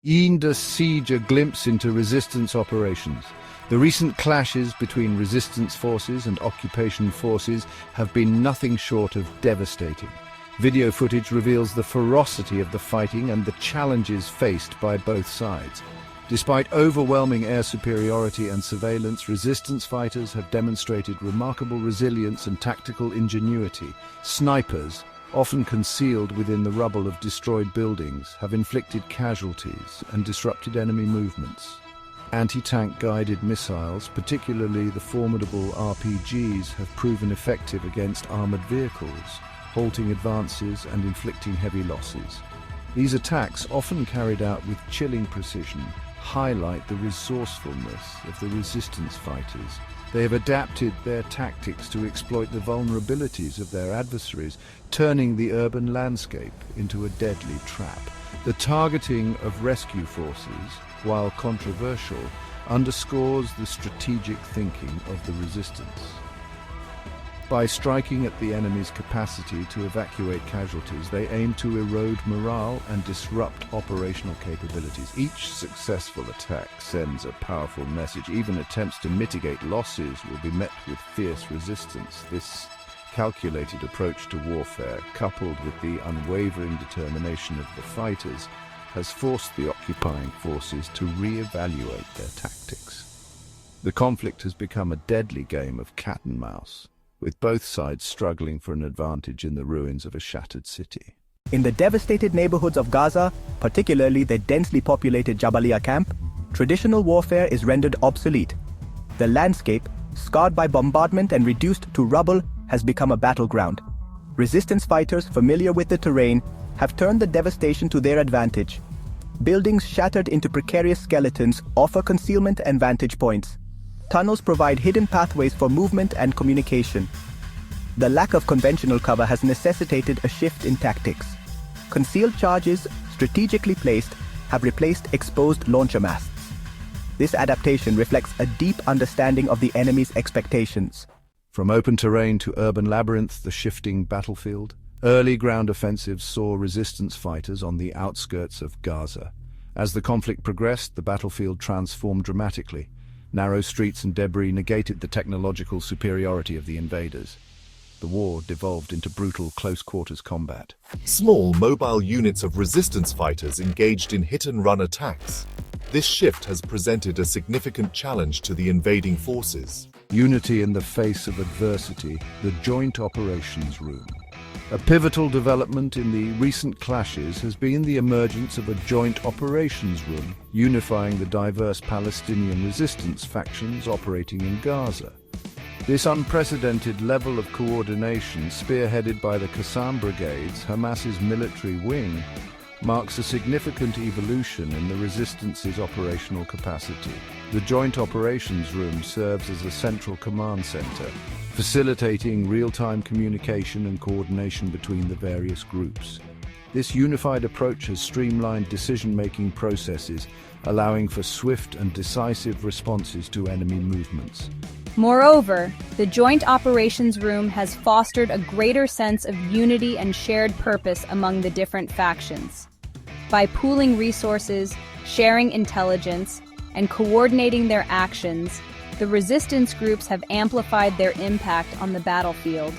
The siege a glimpse into resistance operations. The recent clashes between resistance forces and occupation forces have been nothing short of devastating. Video footage reveals the ferocity of the fighting and the challenges faced by both sides. Despite overwhelming air superiority and surveillance, resistance fighters have demonstrated remarkable resilience and tactical ingenuity. Snipers, often concealed within the rubble of destroyed buildings, have inflicted casualties and disrupted enemy movements. Anti-tank guided missiles, particularly the formidable RPGs, have proven effective against armored vehicles, halting advances and inflicting heavy losses. These attacks, often carried out with chilling precision, highlight the resourcefulness of the resistance fighters. They have adapted their tactics to exploit the vulnerabilities of their adversaries, turning the urban landscape into a deadly trap. The targeting of rescue forces, while controversial, underscores the strategic thinking of the resistance. By striking at the enemy's capacity to evacuate casualties, they aim to erode morale and disrupt operational capabilities. Each successful attack sends a powerful message. Even attempts to mitigate losses will be met with fierce resistance. This calculated approach to warfare, coupled with the unwavering determination of the fighters, has forced the occupying forces to re-evaluate their tactics. The conflict has become a deadly game of cat and mouse, with both sides struggling for an advantage in the ruins of a shattered city. In the devastated neighborhoods of Gaza, particularly the densely populated Jabaliya camp, traditional warfare is rendered obsolete. The landscape, scarred by bombardment and reduced to rubble, has become a battleground. Resistance fighters familiar with the terrain have turned the devastation to their advantage. Buildings shattered into precarious skeletons offer concealment and vantage points. Tunnels provide hidden pathways for movement and communication. The lack of conventional cover has necessitated a shift in tactics. Concealed charges, strategically placed, have replaced exposed launcher masts. This adaptation reflects a deep understanding of the enemy's expectations. From open terrain to urban labyrinth, the shifting battlefield, early ground offensives saw resistance fighters on the outskirts of Gaza. As the conflict progressed, the battlefield transformed dramatically. Narrow streets and debris negated the technological superiority of the invaders. The war devolved into brutal close-quarters combat. Small, mobile units of resistance fighters engaged in hit-and-run attacks. This shift has presented a significant challenge to the invading forces. Unity in the face of adversity, the Joint Operations Room. A pivotal development in the recent clashes has been the emergence of a Joint Operations Room, unifying the diverse Palestinian resistance factions operating in Gaza. This unprecedented level of coordination, spearheaded by the Qassam Brigades, Hamas's military wing, marks a significant evolution in the resistance's operational capacity. The Joint Operations Room serves as a central command center, facilitating real-time communication and coordination between the various groups. This unified approach has streamlined decision-making processes, allowing for swift and decisive responses to enemy movements. Moreover, the Joint Operations Room has fostered a greater sense of unity and shared purpose among the different factions. By pooling resources, sharing intelligence, and coordinating their actions, the resistance groups have amplified their impact on the battlefield.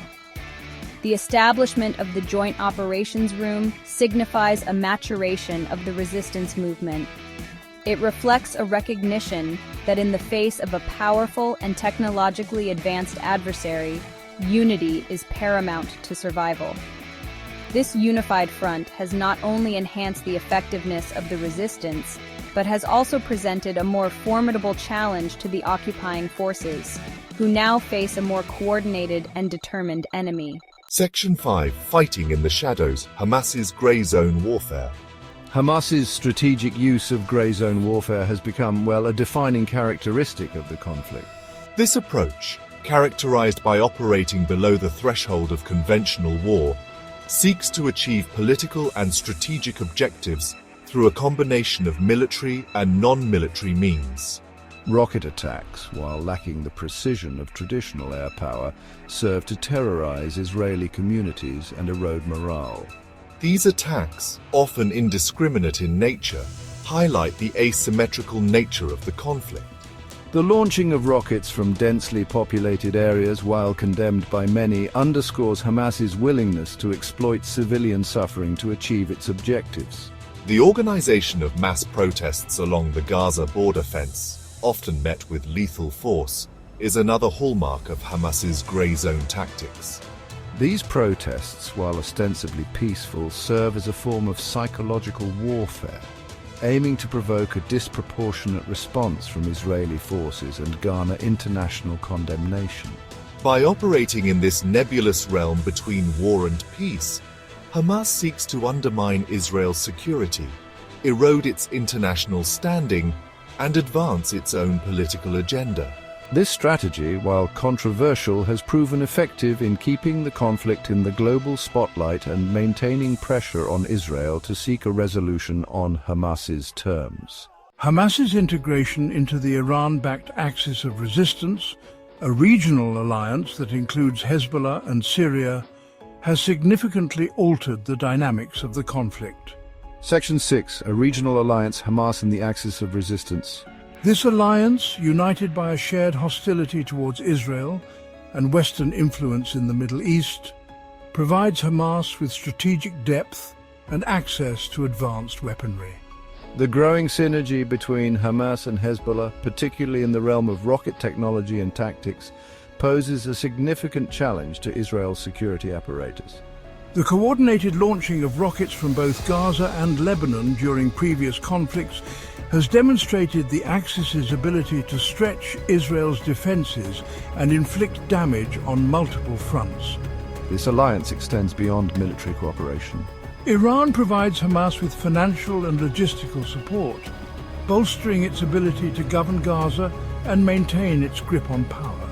The establishment of the Joint Operations Room signifies a maturation of the resistance movement. It reflects a recognition that in the face of a powerful and technologically advanced adversary, unity is paramount to survival. This unified front has not only enhanced the effectiveness of the resistance, but has also presented a more formidable challenge to the occupying forces, who now face a more coordinated and determined enemy. Section 5. Fighting in the Shadows, Hamas's Grey Zone Warfare. Hamas's strategic use of grey zone warfare has become, a defining characteristic of the conflict. This approach, characterized by operating below the threshold of conventional war, seeks to achieve political and strategic objectives through a combination of military and non-military means. Rocket attacks, while lacking the precision of traditional air power, serve to terrorize Israeli communities and erode morale. These attacks, often indiscriminate in nature, highlight the asymmetrical nature of the conflict. The launching of rockets from densely populated areas, while condemned by many, underscores Hamas's willingness to exploit civilian suffering to achieve its objectives. The organization of mass protests along the Gaza border fence, often met with lethal force, is another hallmark of Hamas's grey zone tactics. These protests, while ostensibly peaceful, serve as a form of psychological warfare, aiming to provoke a disproportionate response from Israeli forces and garner international condemnation. By operating in this nebulous realm between war and peace, Hamas seeks to undermine Israel's security, erode its international standing, and advance its own political agenda. This strategy, while controversial, has proven effective in keeping the conflict in the global spotlight and maintaining pressure on Israel to seek a resolution on Hamas's terms. Hamas's integration into the Iran-backed Axis of Resistance, a regional alliance that includes Hezbollah and Syria, has significantly altered the dynamics of the conflict. Section 6, a regional alliance, Hamas and the Axis of Resistance. This alliance, united by a shared hostility towards Israel and Western influence in the Middle East, provides Hamas with strategic depth and access to advanced weaponry. The growing synergy between Hamas and Hezbollah, particularly in the realm of rocket technology and tactics, poses a significant challenge to Israel's security apparatus. The coordinated launching of rockets from both Gaza and Lebanon during previous conflicts has demonstrated the Axis's ability to stretch Israel's defenses and inflict damage on multiple fronts. This alliance extends beyond military cooperation. Iran provides Hamas with financial and logistical support, bolstering its ability to govern Gaza and maintain its grip on power.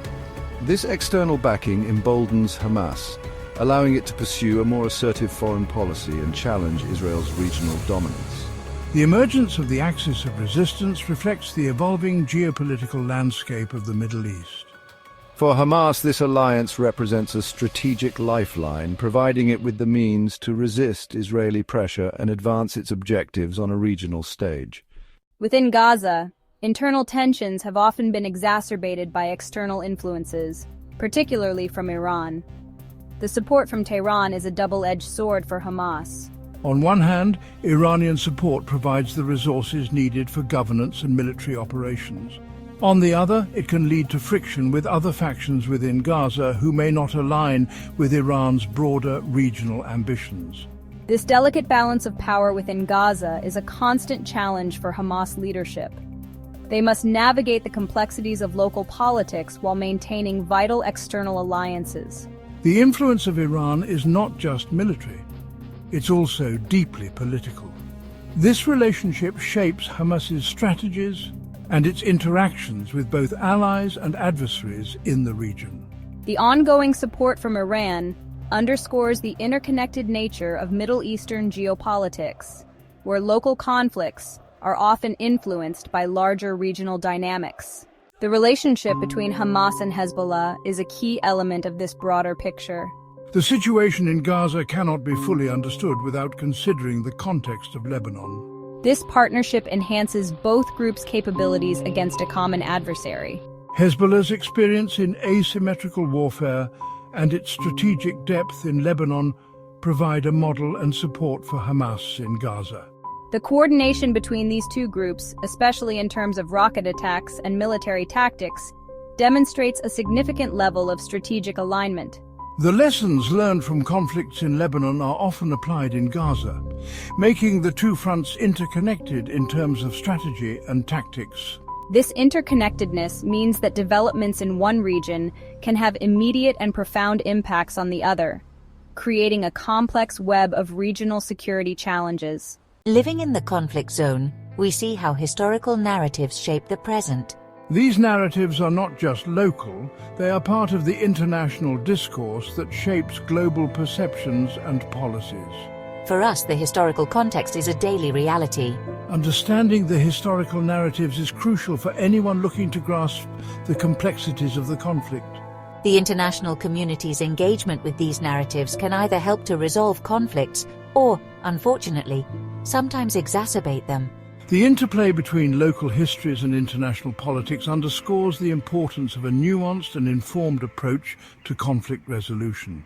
This external backing emboldens Hamas, allowing it to pursue a more assertive foreign policy and challenge Israel's regional dominance. The emergence of the Axis of Resistance reflects the evolving geopolitical landscape of the Middle East. For Hamas, this alliance represents a strategic lifeline, providing it with the means to resist Israeli pressure and advance its objectives on a regional stage. Within Gaza, internal tensions have often been exacerbated by external influences, particularly from Iran. The support from Tehran is a double-edged sword for Hamas. On one hand, Iranian support provides the resources needed for governance and military operations. On the other, it can lead to friction with other factions within Gaza who may not align with Iran's broader regional ambitions. This delicate balance of power within Gaza is a constant challenge for Hamas leadership. They must navigate the complexities of local politics while maintaining vital external alliances. The influence of Iran is not just military. It's also deeply political. This relationship shapes Hamas's strategies and its interactions with both allies and adversaries in the region. The ongoing support from Iran underscores the interconnected nature of Middle Eastern geopolitics, where local conflicts are often influenced by larger regional dynamics. The relationship between Hamas and Hezbollah is a key element of this broader picture. The situation in Gaza cannot be fully understood without considering the context of Lebanon. This partnership enhances both groups' capabilities against a common adversary. Hezbollah's experience in asymmetrical warfare and its strategic depth in Lebanon provide a model and support for Hamas in Gaza. The coordination between these two groups, especially in terms of rocket attacks and military tactics, demonstrates a significant level of strategic alignment. The lessons learned from conflicts in Lebanon are often applied in Gaza, making the two fronts interconnected in terms of strategy and tactics. This interconnectedness means that developments in one region can have immediate and profound impacts on the other, creating a complex web of regional security challenges. Living in the conflict zone, we see how historical narratives shape the present. These narratives are not just local, they are part of the international discourse that shapes global perceptions and policies. For us, the historical context is a daily reality. Understanding the historical narratives is crucial for anyone looking to grasp the complexities of the conflict. The international community's engagement with these narratives can either help to resolve conflicts or, unfortunately, sometimes exacerbate them. The interplay between local histories and international politics underscores the importance of a nuanced and informed approach to conflict resolution.